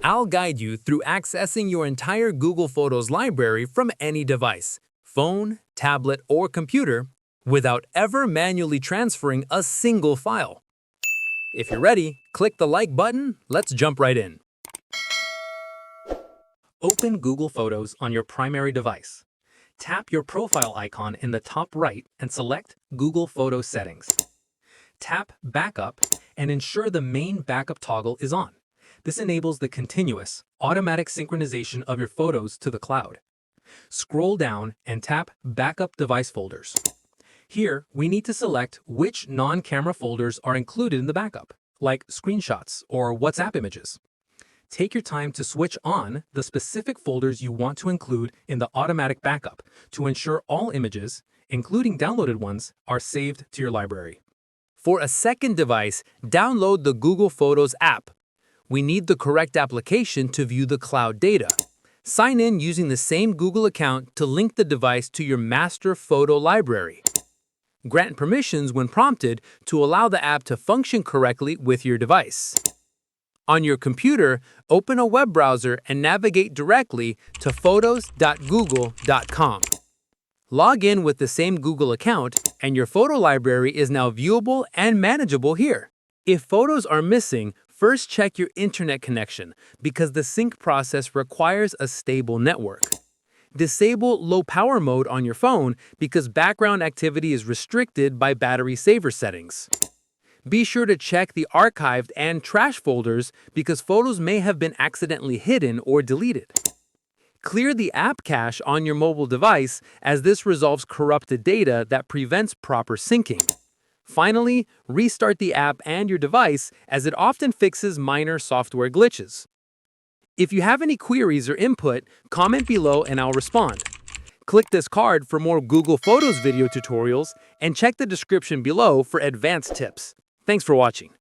I'll guide you through accessing your entire Google Photos library from any device, phone, tablet, or computer, without ever manually transferring a single file. If you're ready, click the like button. Let's jump right in. Open Google Photos on your primary device. Tap your profile icon in the top right and select Google Photos Settings. Tap Backup and ensure the main backup toggle is on. This enables the continuous, automatic synchronization of your photos to the cloud. Scroll down and tap Backup Device Folders. Here, we need to select which non-camera folders are included in the backup, like screenshots or WhatsApp images. Take your time to switch on the specific folders you want to include in the automatic backup to ensure all images, including downloaded ones, are saved to your library. For a second device, download the Google Photos app. We need the correct application to view the cloud data. Sign in using the same Google account to link the device to your master photo library. Grant permissions when prompted to allow the app to function correctly with your device. On your computer, open a web browser and navigate directly to photos.google.com. Log in with the same Google account, and your photo library is now viewable and manageable here. If photos are missing, first check your internet connection because the sync process requires a stable network. Disable low power mode on your phone because background activity is restricted by battery saver settings. Be sure to check the archived and trash folders because photos may have been accidentally hidden or deleted. Clear the app cache on your mobile device as this resolves corrupted data that prevents proper syncing. Finally, restart the app and your device as it often fixes minor software glitches. If you have any queries or input, comment below and I'll respond. Click this card for more Google Photos video tutorials and check the description below for advanced tips. Thanks for watching.